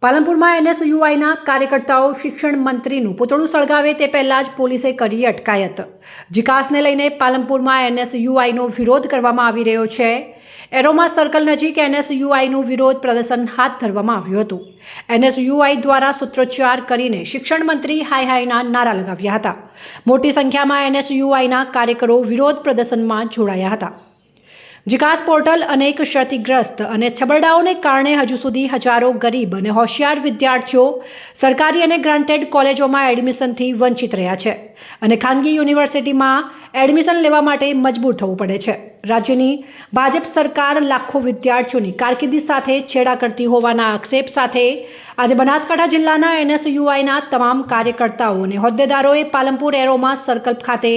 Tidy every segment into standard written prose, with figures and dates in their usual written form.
પાલનપુરમાં એનએસયુઆઈના કાર્યકર્તાઓ શિક્ષણ મંત્રીનું પૂતળું સળગાવે તે પહેલાં જ પોલીસે કરી અટકાયત। જીકાસને લઈને પાલનપુરમાં એનએસયુઆઈનો વિરોધ કરવામાં આવી રહ્યો છે। એરોમા સર્કલ નજીક એનએસયુઆઈનું વિરોધ પ્રદર્શન હાથ ધરવામાં આવ્યું હતું। એનએસયુઆઈ દ્વારા સૂત્રોચ્ચાર કરીને શિક્ષણ મંત્રી હાય હાયના નારા લગાવ્યા હતા। મોટી સંખ્યામાં એનએસયુઆઈના કાર્યકરો વિરોધ પ્રદર્શનમાં જોડાયા હતા। જીકાસ પોર્ટલ અનેક ક્ષતિગ્રસ્ત અને છબરડાઓને કારણે હજુ સુધી હજારો ગરીબ અને હોશિયાર વિદ્યાર્થીઓ સરકારી અને ગ્રાન્ટેડ કોલેજોમાં એડમિશનથી વંચિત રહ્યા છે અને ખાનગી યુનિવર્સિટીમાં એડમિશન લેવા માટે મજબૂર થવું પડે છે। રાજ્યની ભાજપ સરકાર લાખો વિદ્યાર્થીઓની કારકિર્દી સાથે છેડા કરતી હોવાના આક્ષેપ સાથે આજે બનાસકાંઠા જિલ્લાના એનએસયુઆઈના તમામ કાર્યકર્તાઓ અને હોદ્દેદારોએ પાલનપુર એરોમા સર્કલ ખાતે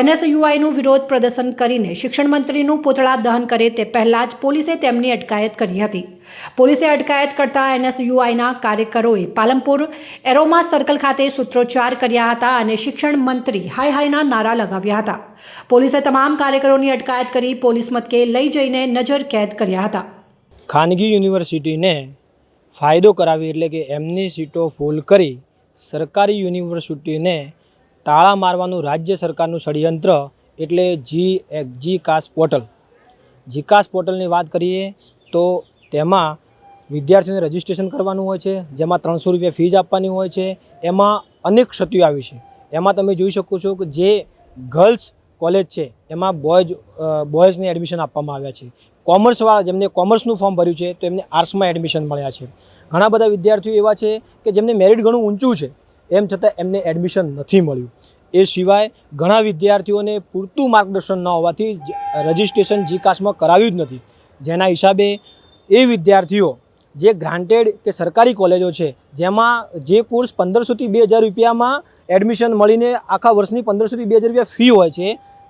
એનએસયુઆઈનું વિરોધ પ્રદર્શન કરીને શિક્ષણ મંત્રીનું પૂતળા દહન કરે તે પહેલાં જ પોલીસે તેમની અટકાયત કરી હતી। પોલીસે અટકાયત કરતા એનએસયુઆઈના કાર્યકરોએ પાલનપુર એરોમા સર્કલ ખાતે સૂત્રોચ્ચાર કર્યા હતા અને શિક્ષણ મંત્રી હાય હાયના નારા લગાવ્યા હતા। પોલીસે તમામ કાર્યકરોની અટકાયત કરી પોલીસ મથકે લઈ જઈને નજર કેદ કર્યા હતા। ખાનગી યુનિવર્સિટીને ફાયદો કરાવી એટલે કે એમની સીટો ફૂલ કરી સરકારી યુનિવર્સિટીને તાળા મારવાનું રાજ્ય સરકારનું ષડયંત્ર એટલે જીકાસ પોર્ટલ। જીકાસ પોર્ટલની વાત કરીએ તો તેમાં વિદ્યાર્થીઓને રજિસ્ટ્રેશન કરવાનું હોય છે, જેમાં 300 રૂપિયા ફીસ આપવાની હોય છે। એમાં અનેક ક્ષતિઓ આવી છે। એમાં તમે જોઈ શકો છો કે જે ગર્લ્સ કોલેજ છે એમાં બોયઝને એડમિશન આપવામાં આવ્યા છે। કોમર્સવાળા જેમને કોમર્સનું ફોર્મ ભર્યું છે તો એમને આર્ટ્સમાં એડમિશન મળ્યા છે। ઘણા બધા વિદ્યાર્થીઓ એવા છે કે જેમને મેરિટ ઘણું ઊંચું છે એમ છતાં એમને એડમિશન નથી મળ્યું। એ સિવાય ઘણા વિદ્યાર્થીઓને પૂરતું માર્ગદર્શન ન હોવાથી રજિસ્ટ્રેશન જીકાસમાં કરાવ્યું જ નથી, જેના હિસાબે એ વિદ્યાર્થીઓ જે ગ્રાન્ટેડ કે સરકારી કોલેજો છે જેમાં જે કોર્સ 1500 થી 2000 રૂપિયામાં એડમિશન મળીને આખા વર્ષની 1500 થી 2000 રૂપિયા ફી હોય છે,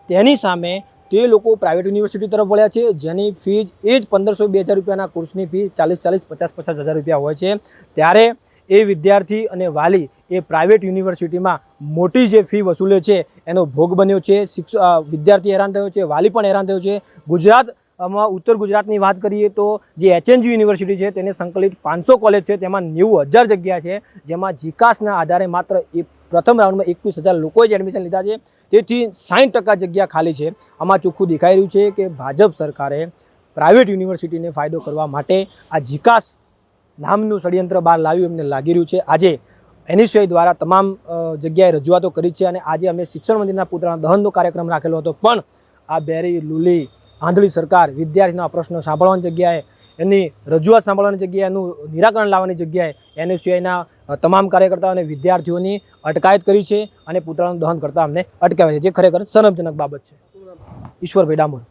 તેની સામે તે લોકો પ્રાઇવેટ યુનિવર્સિટી તરફ વળ્યા છે જેની ફીસ એ જ 1500-2000 રૂપિયાના કોર્સની ફી 40-50 હજાર રૂપિયા હોય છે। ત્યારે એ વિદ્યાર્થી અને વાલી એ પ્રાઇવેટ યુનિવર્સિટીમાં મોટી જે ફી વસૂલે છે એનો ભોગ બન્યો છે। વિદ્યાર્થી હેરાન થયો છે, વાલી પણ હેરાન થયો છે। ગુજરાતમાં ઉત્તર ગુજરાતની વાત કરીએ તો જે એચએનજી યુનિવર્સિટી છે તેને સંકલિત 500 કોલેજ છે, તેમાં 90,000 જગ્યા છે, જેમાં જીકાસના આધારે માત્ર પ્રથમ રાઉન્ડમાં 21,000 લોકોએ જ એડમિશન લીધા છે। તેથી 60% જગ્યા ખાલી છે। આમાં ચોખ્ખું દેખાઈ રહ્યું છે કે ભાજપ સરકારે પ્રાઇવેટ યુનિવર્સિટીને ફાયદો કરવા માટે આ જીકાસ નામનું ષડયંત્ર બહાર લાવ્યું એમને લાગી રહ્યું છે। આજે એનએસયુઆઈ દ્વારા તમામ જગ્યાએ રજૂઆતો કરી છે અને આજે અમે શિક્ષણ મંત્રીના પૂતળા દહનનો કાર્યક્રમ રાખેલો હતો, પણ આ બેરી લૂલી આંધળી સરકાર વિદ્યાર્થીના પ્રશ્નો સાંભળવાની જગ્યાએ, એની રજૂઆત સાંભળવાની જગ્યાએ, એનું નિરાકરણ લાવવાની જગ્યાએ એનએસયુઆઈના તમામ કાર્યકર્તાઓ અને વિદ્યાર્થીઓની અટકાયત કરી છે અને પૂતળાનું દહન કરતાં અમને અટકાવ્યા છે, જે ખરેખર શરમજનક બાબત છે। ઈશ્વરભાઈ ડામોર।